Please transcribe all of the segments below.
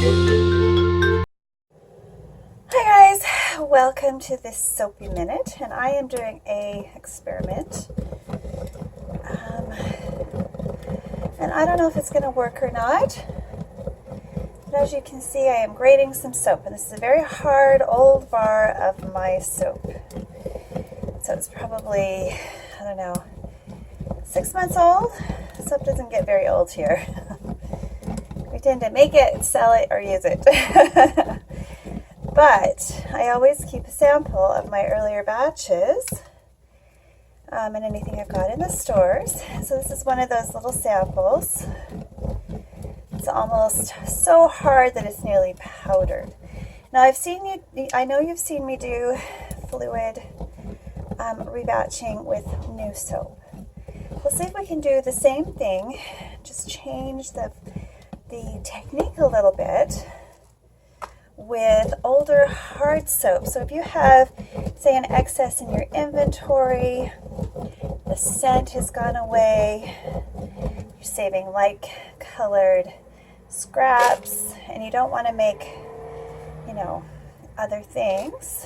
Hi guys, welcome to this soapy minute, and I am doing a experiment. And I don't know if it's going to work or not, but as you can see, I am grating some soap, and this is a very hard old bar of my soap. So it's probably, I don't know, 6 months old. Soap doesn't get very old here. We tend to make it, sell it, or use it. But I always keep a sample of my earlier batches and anything I've got in the stores. So this is one of those little samples. It's almost so hard that it's nearly powdered. Now I know you've seen me do fluid rebatching with new soap. We'll see if we can do the same thing, just change the technique a little bit with older hard soap. So if you have, say, an excess in your inventory, the scent has gone away, you're saving light colored scraps, and you don't want to make, other things,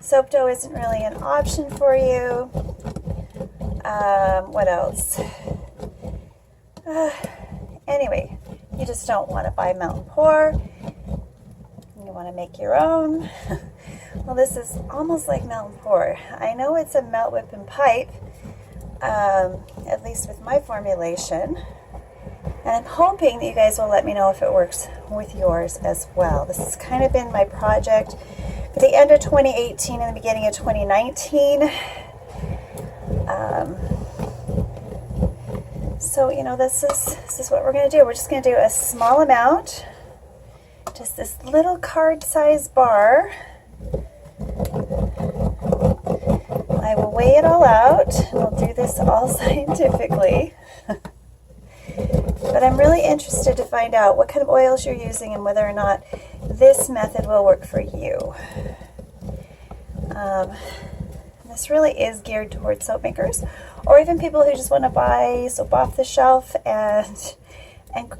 soap dough isn't really an option for you. What else? Anyway, you just don't want to buy melt and pour. You want to make your own. Well, this is almost like melt and pour. I know it's a melt, whip, and pipe, at least with my formulation. And I'm hoping that you guys will let me know if it works with yours as well. This has kind of been my project for the end of 2018 and the beginning of 2019. So, this is what we're going to do. We're just going to do a small amount. Just this little card size bar. I will weigh it all out, and we'll do this all scientifically. But I'm really interested to find out what kind of oils you're using and whether or not this method will work for you. This really is geared towards soap makers, or even people who just want to buy soap off the shelf and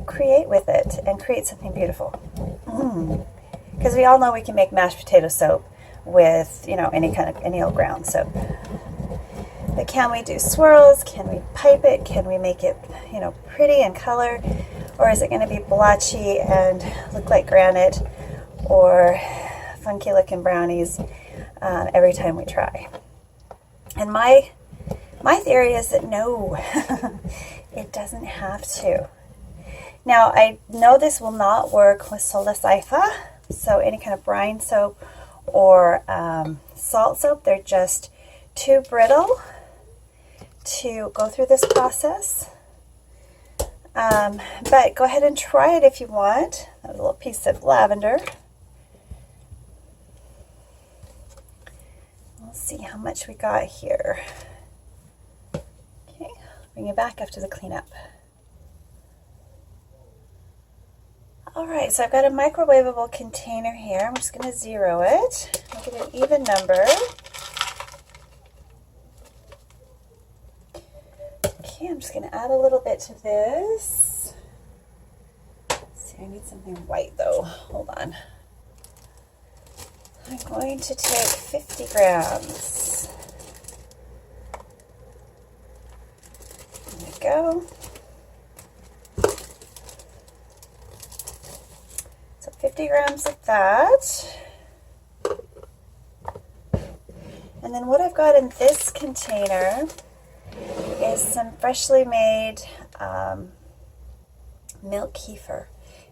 create with it and create something beautiful. Because we all know we can make mashed potato soap with, any old ground soap. But can we do swirls? Can we pipe it? Can we make it, pretty in color? Or is it going to be blotchy and look like granite or funky looking brownies every time we try? And my theory is that no, it doesn't have to. Now, I know this will not work with Solasaifa, so any kind of brine soap or salt soap. They're just too brittle to go through this process. But go ahead and try it if you want. A little piece of lavender. We'll see how much we got here. Okay, bring it back after the cleanup. Alright, so I've got a microwavable container here. I'm just going to zero it. I'll get an even number. Okay, I'm just going to add a little bit to this. Let's see, I need something white though. Hold on. I'm going to take 50 grams. There we go. 50 grams of that. And then what I've got in this container is some freshly made milk kefir.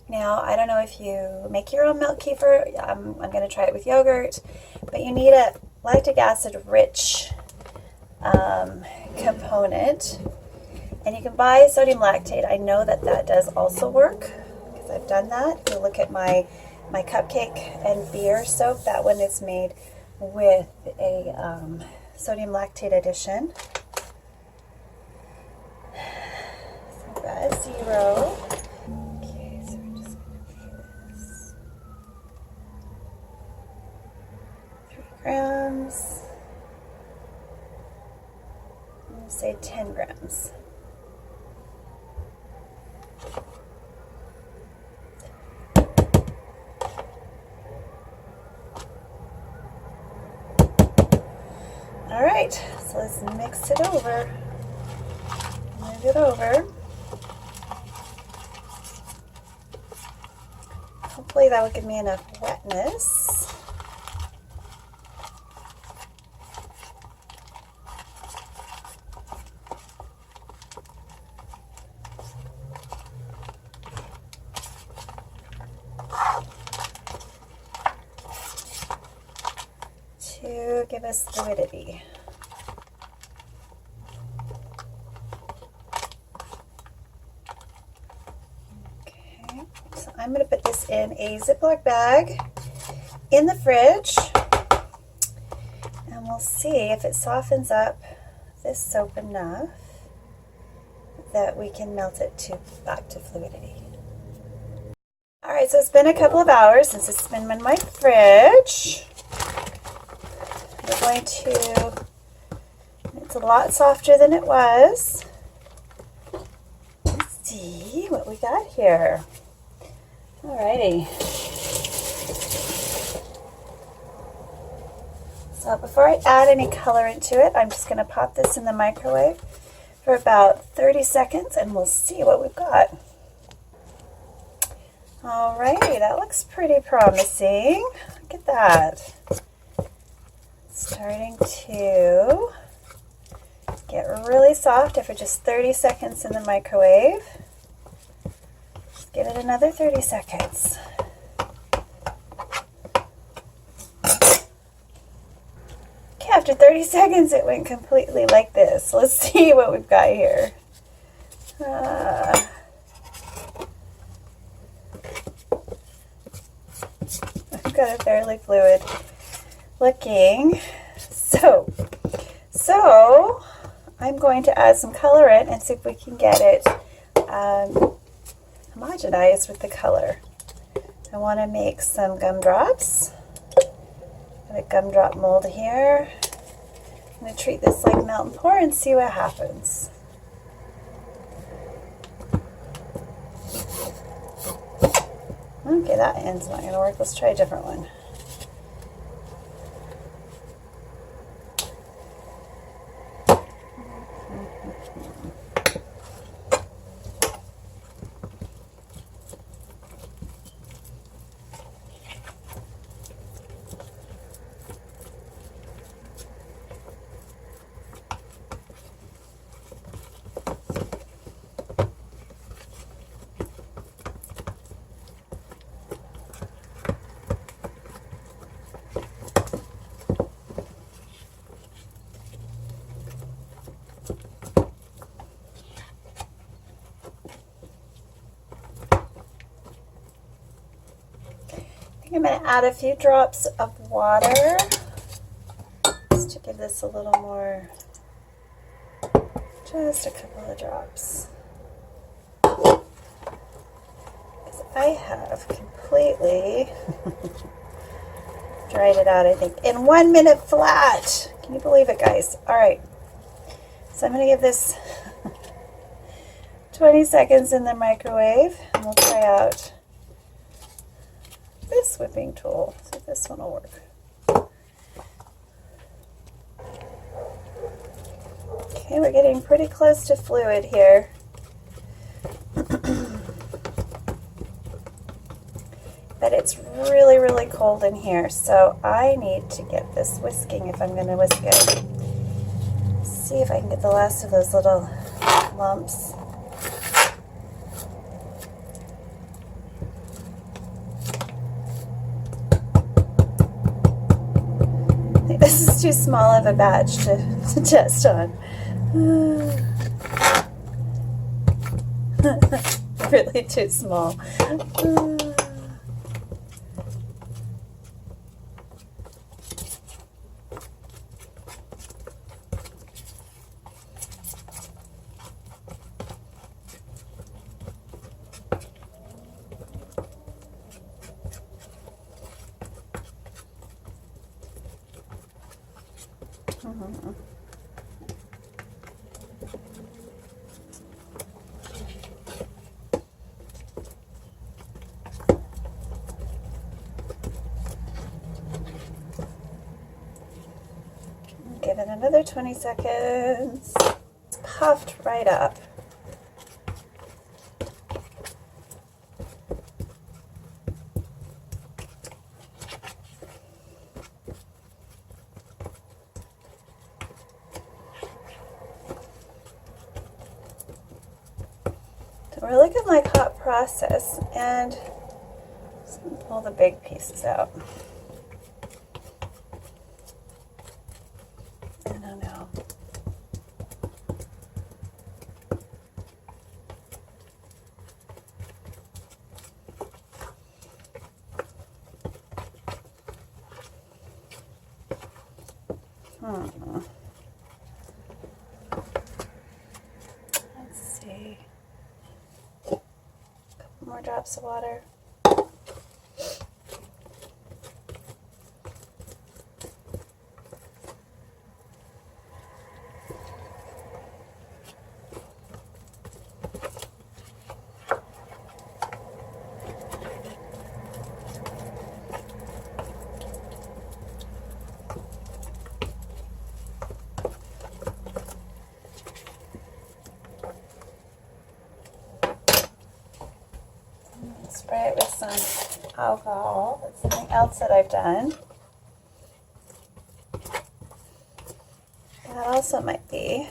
Now, I don't know if you make your own milk kefir. I'm going to try it with yogurt, but you need a lactic acid rich component, and you can buy sodium lactate. I know that does also work. I've done that. If you look at my cupcake and beer soap, that one is made with a sodium lactate addition. So I've got a 0. Okay, so we're just going to weigh this. 3 grams. I'm going to say 10 grams. is mix it over. Move it over. Hopefully that will give me enough wetness. To give us fluidity. Okay, so I'm going to put this in a Ziploc bag in the fridge, and we'll see if it softens up this soap enough that we can melt it back to fluidity. Alright, so it's been a couple of hours since it's been in my fridge. We're going to, it's a lot softer than it was. Let's see what we got here. Alrighty. So before I add any colorant to it, I'm just going to pop this in the microwave for about 30 seconds and we'll see what we've got. Alrighty, that looks pretty promising. Look at that. Starting to get really soft after just 30 seconds in the microwave. Let's give it another 30 seconds. Okay, after 30 seconds it went completely like this. Let's see what we've got here. I've got it fairly fluid looking. So I'm going to add some colorant and see if we can get it homogenized with the color. I want to make some gumdrops. Got a gumdrop mold here. I'm going to treat this like melt and pour and see what happens. Okay, that end's not going to work. Let's try a different one. I'm going to add a few drops of water just to give this a little more, just a couple of drops. Because I have completely dried it out, I think, in 1 minute flat. Can you believe it, guys? All right, so I'm going to give this 20 seconds in the microwave, and we'll try out this whipping tool. See if this one will work. Okay, we're getting pretty close to fluid here. But it's really, really cold in here, so I need to get this whisking if I'm going to whisk it. See if I can get the last of those little lumps. This is too small of a batch to test on. Really too small. Give then another 20 seconds. It's puffed right up. So we're looking like hot process, and just pull the big pieces out. I don't know. Let's see. A couple more drops of water. Spray it with some alcohol. That's something else that I've done. That also might be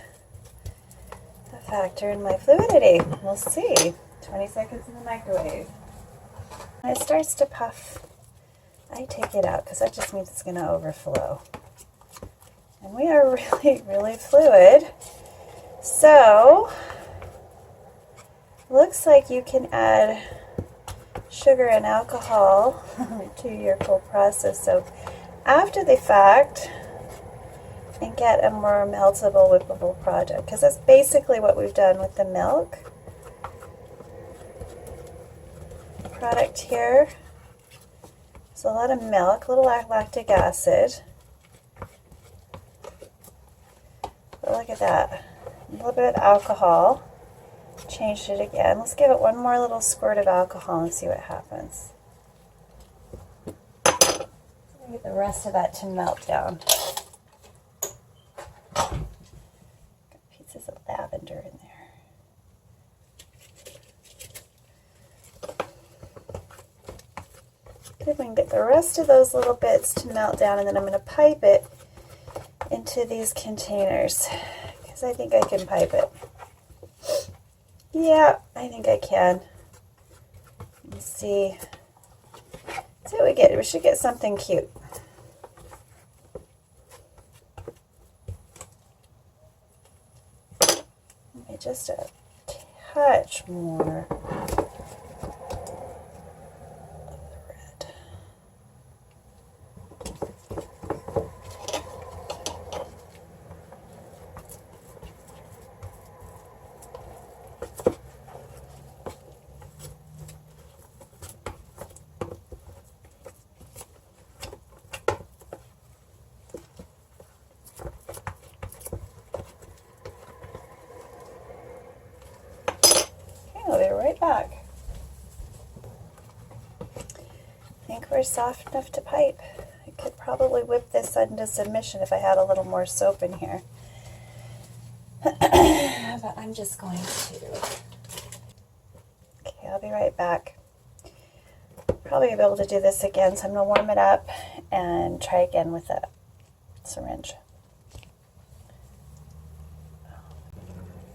a factor in my fluidity. We'll see. 20 seconds in the microwave. When it starts to puff, I take it out because that just means it's going to overflow. And we are really, really fluid. So, looks like you can add sugar and alcohol to your cold process soap after the fact and get a more meltable, whippable product, because that's basically what we've done with the milk product here. So a lot of milk, a little lactic acid. But look at that, a little bit of alcohol. Changed it again. Let's give it one more little squirt of alcohol and see what happens. Get the rest of that to melt down. Got pieces of lavender in there. See if we can get the rest of those little bits to melt down, and then I'm going to pipe it into these containers because I think I can pipe it. Yeah, I think I can. Let's see. See what we get. We should get something cute. Maybe just a touch more of the red. I'll be right back. I think we're soft enough to pipe. I could probably whip this into submission if I had a little more soap in here. But I'm just going to. Okay, I'll be right back. Probably be able to do this again, so I'm going to warm it up and try again with a syringe.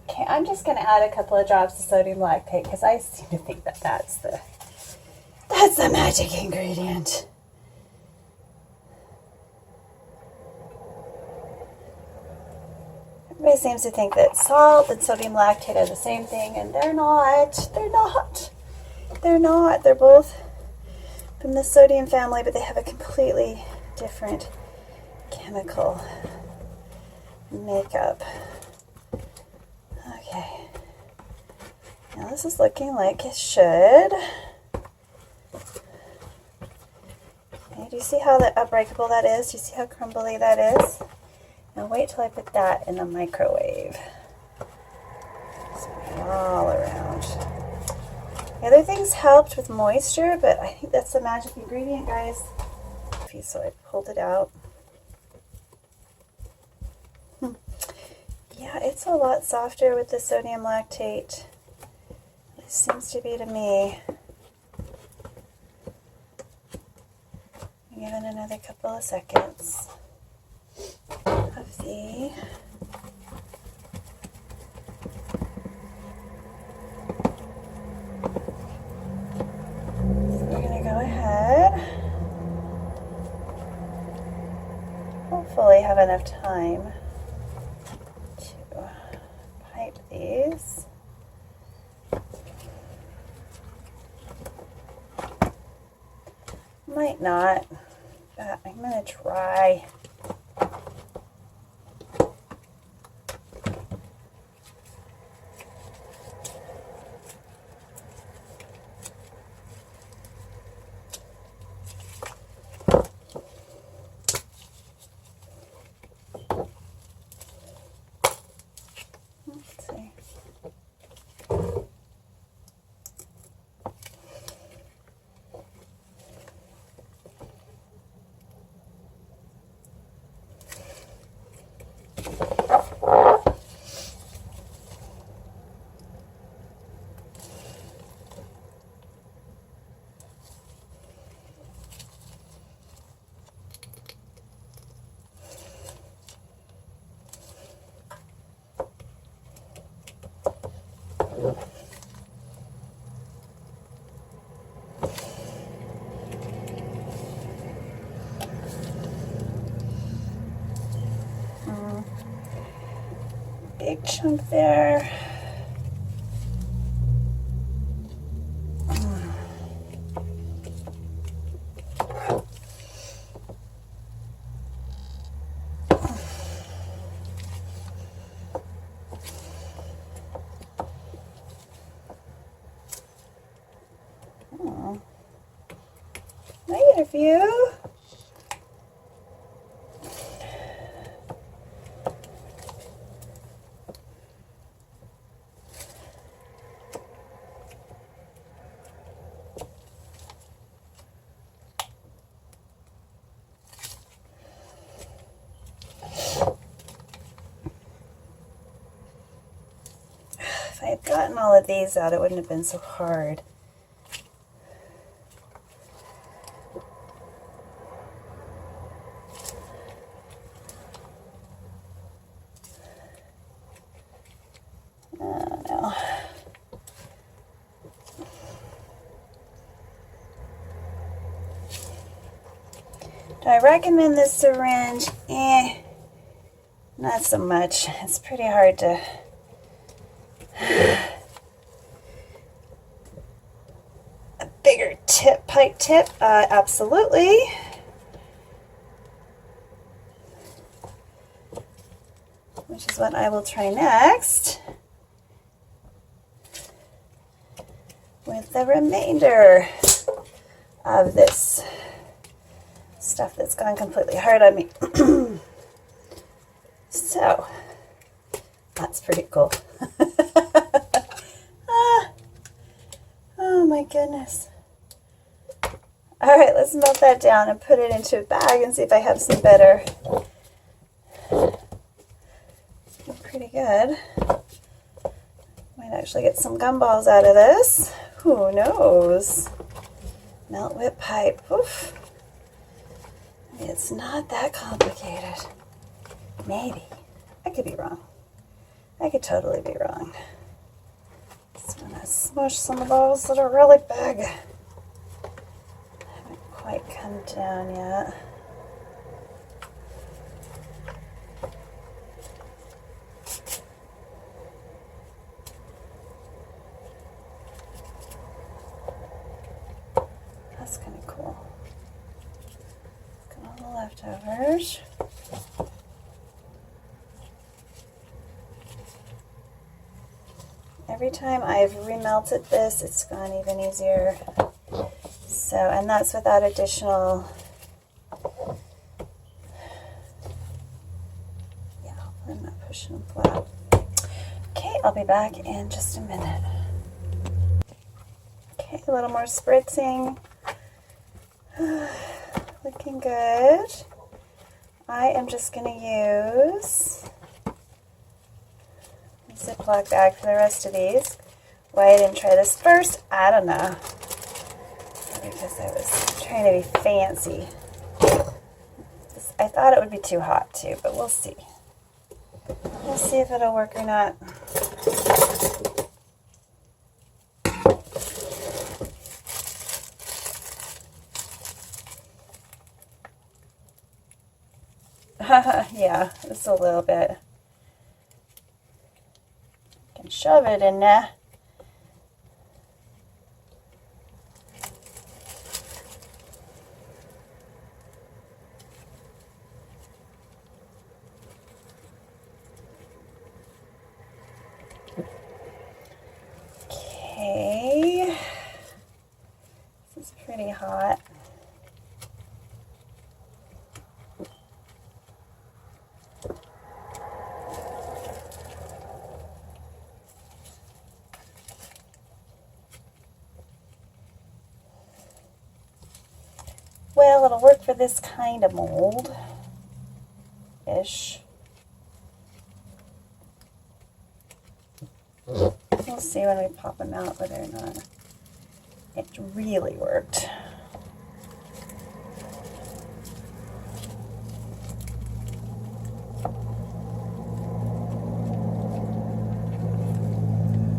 Okay, I'm just going to add a couple of drops of sodium lactate because I seem to think that that's the magic ingredient. Everybody seems to think that salt and sodium lactate are the same thing, and they're not. They're not. They're not. They're both from the sodium family, but they have a completely different chemical makeup. Okay, now this is looking like it should. Okay, do you see how unbreakable that is? Do you see how crumbly that is? Now wait till I put that in the microwave. All around. The other things helped with moisture, but I think that's the magic ingredient, guys. So I pulled it out. Yeah, it's a lot softer with the sodium lactate. It seems to be to me. Give it another couple of seconds of the we're going to go ahead, hopefully have enough time to pipe these. Might not, but I'm going to try. Let's see. Big chunk there. I get a few. If I had gotten all of these out, it wouldn't have been so hard. Oh no. Do I recommend this syringe? Not so much. It's pretty hard to a bigger tip, pipe tip, absolutely. Which is what I will try next with the remainder of this stuff that's gone completely hard on me. So, that's pretty cool. Oh my goodness. Alright, let's melt that down and put it into a bag and see if I have some better. Pretty good. Might actually get some gumballs out of this. Who knows? Melt whip pipe. Oof. It's not that complicated. Maybe. I could be wrong. I could totally be wrong. Just going to smush some of those that are really big. Haven't quite come down yet. That's kind of cool. Got all the leftovers. Every time I've remelted this, it's gone even easier. So, and that's without additional, yeah, I'm not pushing them flat. Okay, I'll be back in just a minute. Okay, a little more spritzing. Looking good. I am just going to use Ziploc bag for the rest of these. Why I didn't try this first, I don't know. Because I was trying to be fancy. I thought it would be too hot too, but we'll see. We'll see if it'll work or not. Yeah, just a little bit. Can shove it in there. Okay, this is pretty hot. Well, it'll work for this kind of mold-ish. We'll see when we pop them out whether or not it really worked.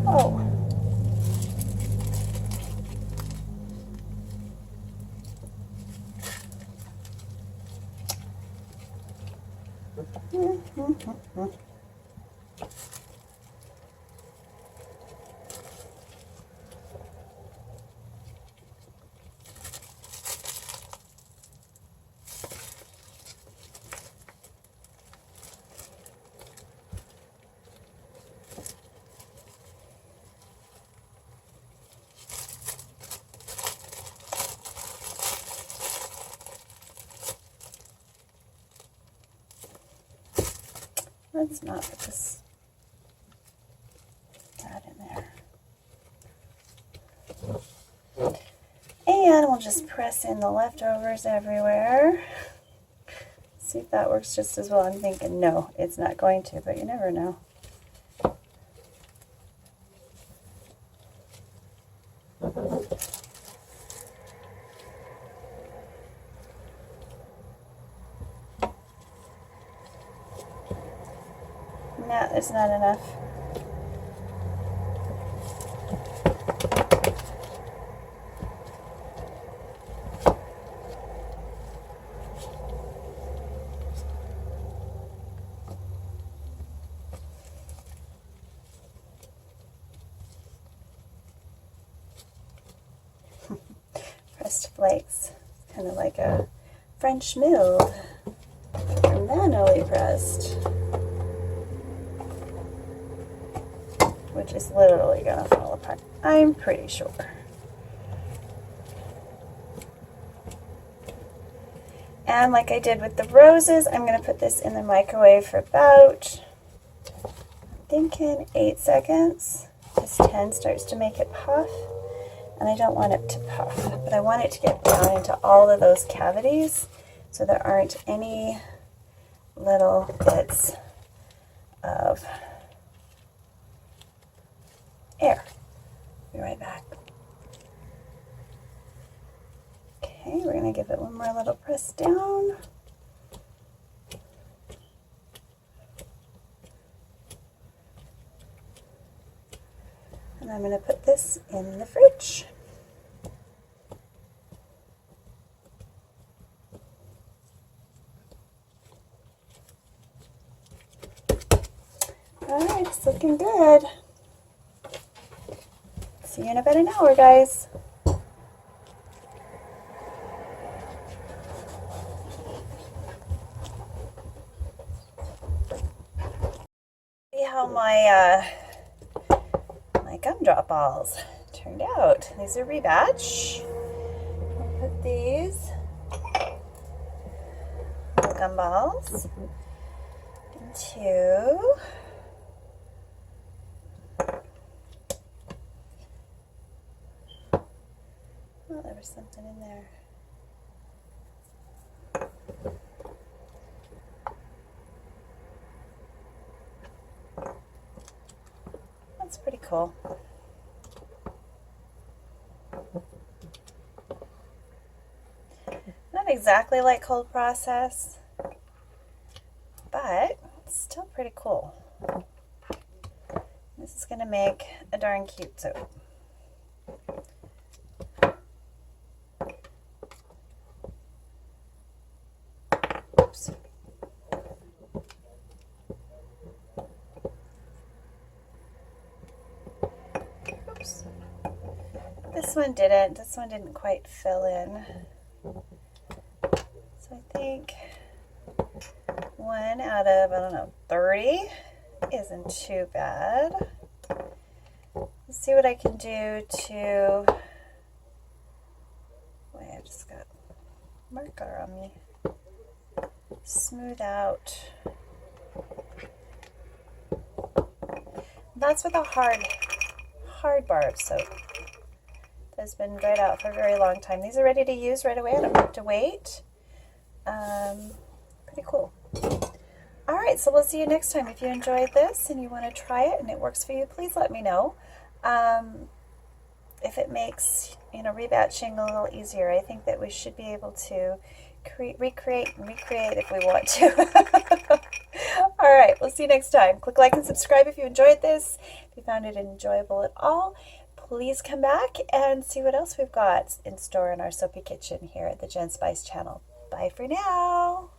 Oh. Let's not put that in there. And we'll just press in the leftovers everywhere. See if that works just as well. I'm thinking no, it's not going to, but you never know. No, it's not enough. Pressed flakes. It's kind of like a French mold. And then only pressed. Which is literally gonna fall apart. I'm pretty sure. And like I did with the roses, I'm gonna put this in the microwave for about, I'm thinking 8 seconds. This 10 starts to make it puff, and I don't want it to puff, but I want it to get down into all of those cavities so there aren't any little bits of air. Be right back. Okay, we're going to give it one more little press down. And I'm going to put this in the fridge. All right, it's looking good. See you in about an hour, guys. See how my gumdrop balls turned out. These are Rebatch. I'll put these little gumballs into oh, there was something in there. cool. Not exactly like cold process, but it's still pretty cool. This is going to make a darn cute soap. Oops. Oops. This one didn't. This one didn't quite fill in. So I think 1 out of, I don't know, 30 isn't too bad. Let's see what I can do to, wait, I just got marker on me. Smooth out. That's with a hard bar of soap that's been dried out for a very long time. These are ready to use right away. I don't have to wait. Pretty cool. All right, so we'll see you next time. If you enjoyed this and you want to try it and it works for you, please let me know. If it makes, rebatching a little easier, I think that we should be able to recreate if we want to. All right, we'll see you next time. Click like and subscribe if you enjoyed this. If you found it enjoyable at all, please come back and see what else we've got in store in our soapy kitchen here at the Jen Spice channel. Bye for now.